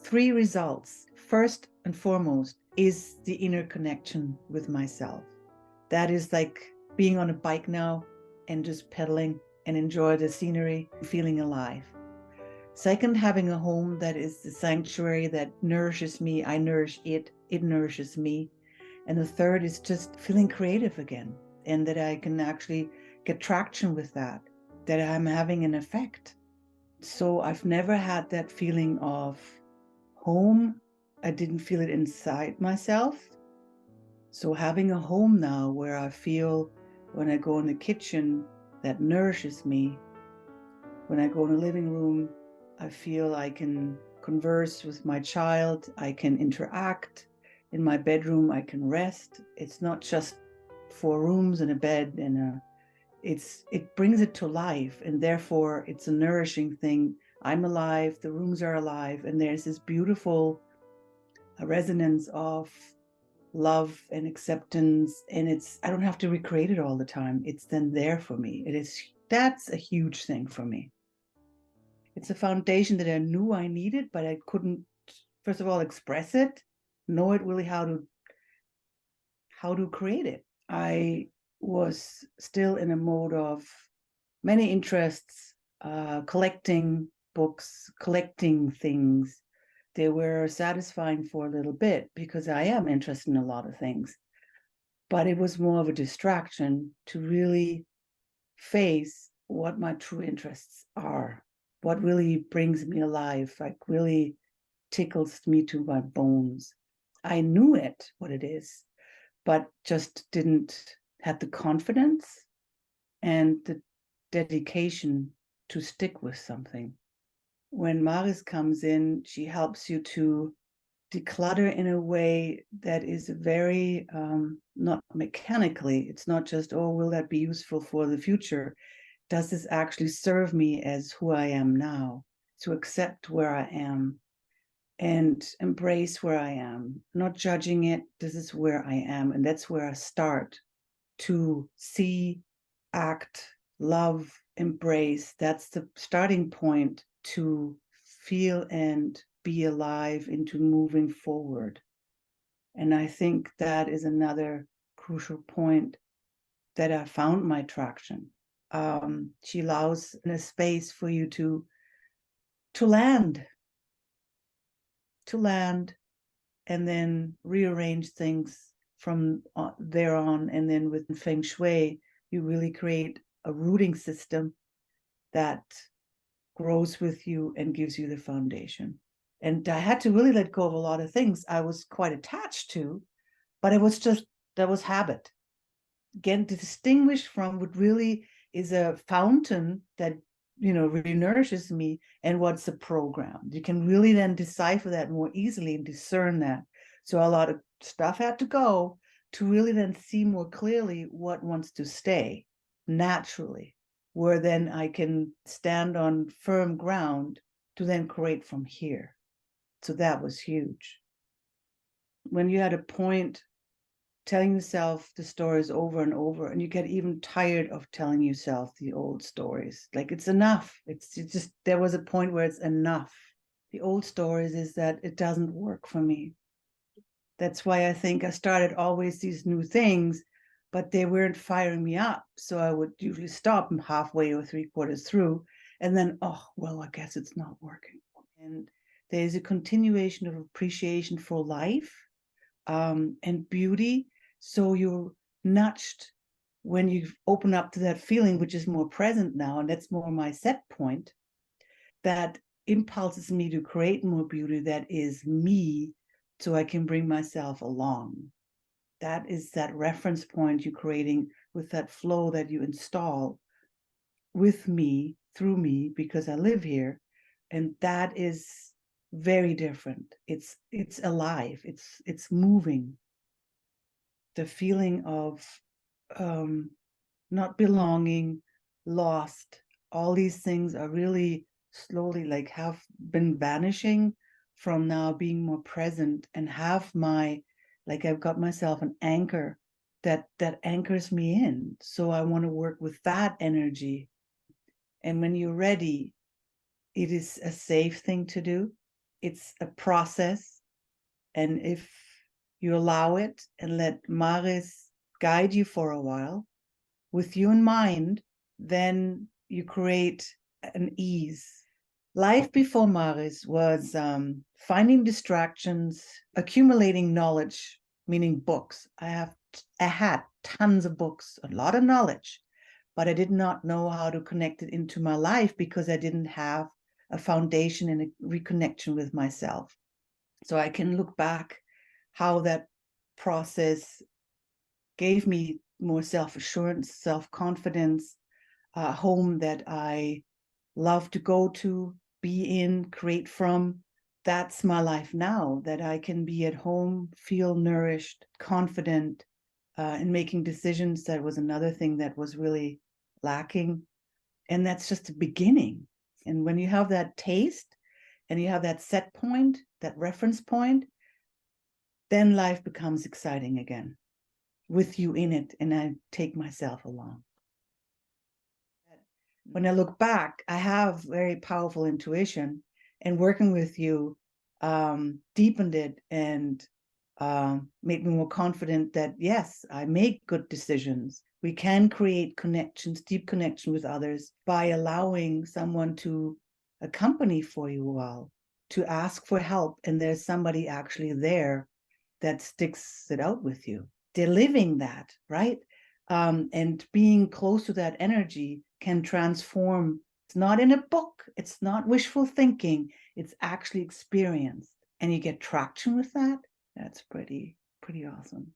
three results. First and foremost is the inner connection with myself. That is like being on a bike now and just pedaling and enjoy the scenery, feeling alive. Second, having a home that is the sanctuary that nourishes me. I nourish it, it nourishes me. And the third is just feeling creative again, and that I can actually get traction with that I'm having an effect. So I've never had that feeling of home. I didn't feel it inside myself. So having a home now where I feel when I go in the kitchen that nourishes me, when I go in the living room, I feel I can converse with my child, I can interact. In my bedroom, I can rest. It's not just 4 rooms and a bed and it brings it to life, and therefore it's a nourishing thing. I'm alive, the rooms are alive, and there's this beautiful resonance of love and acceptance, and I don't have to recreate it all the time. It's then there for me. That's a huge thing for me. It's a foundation that I knew I needed, but I couldn't, first of all, express it, know it really how to create it. I was still in a mode of many interests, collecting books, collecting things. They were satisfying for a little bit because I am interested in a lot of things, but it was more of a distraction to really face what my true interests are, what really brings me alive, like really tickles me to my bones. I knew it, what it is, but just didn't have the confidence and the dedication to stick with something. When Maris comes in, she helps you to declutter in a way that is very not mechanically. It's not just, oh, will that be useful for the future? Does this actually serve me as who I am now? To accept where I am and embrace where I am, not judging it. This is where I am, and that's where I start to see, act, love, embrace. That's the starting point to feel and be alive into moving forward. And I think that is another crucial point that I found my traction. She allows in a space for you to land, and then rearrange things from there on. And then with Feng Shui, you really create a rooting system that grows with you and gives you the foundation. And I had to really let go of a lot of things I was quite attached to, but it was just, that was habit. Again, to distinguish from what really is a fountain that, really nourishes me and what's a program. You can really then decipher that more easily and discern that. So a lot of stuff had to go to really then see more clearly what wants to stay naturally, where then I can stand on firm ground to then create from here. So that was huge. When you had a point telling yourself the stories over and over, and you get even tired of telling yourself the old stories. Like, it's enough. It's just, there was a point where it's enough. The old stories is that it doesn't work for me. That's why I think I started always these new things, but they weren't firing me up. So I would usually stop them halfway or 3/4 through, and then, oh, well, I guess it's not working. And there's a continuation of appreciation for life and beauty. So you're nudged when you open up to that feeling, which is more present now, and that's more my set point, that impulses me to create more beauty that is me, so I can bring myself along. That is that reference point you're creating with that flow that you install with me, through me, because I live here. And that is very different. It's alive, it's moving. The feeling of not belonging, lost, all these things are really slowly like have been vanishing from now being more present, and have like I've got myself an anchor that anchors me in. So I want to work with that energy. And when you're ready, it is a safe thing to do. It's a process. And if you allow it and let Maris guide you for a while with you in mind, then you create an ease. Life before Maris was finding distractions, accumulating knowledge, meaning books. I had tons of books, a lot of knowledge, but I did not know how to connect it into my life because I didn't have a foundation and a reconnection with myself. So I can look back how that process gave me more self-assurance, self-confidence, a home that I love to go to, be in, create from. That's my life now, that I can be at home, feel nourished, confident, in making decisions. That was another thing that was really lacking. And that's just a beginning. And when you have that taste and you have that set point, that reference point, then life becomes exciting again with you in it. And I take myself along. When I look back, I have very powerful intuition, and working with you deepened it and made me more confident that, yes, I make good decisions. We can create connections, deep connection with others by allowing someone to accompany for you well, to ask for help. And there's somebody actually there that sticks it out with you. They're living that, right? And being close to that energy can transform. It's not in a book. It's not wishful thinking. It's actually experienced. And you get traction with that. That's pretty awesome.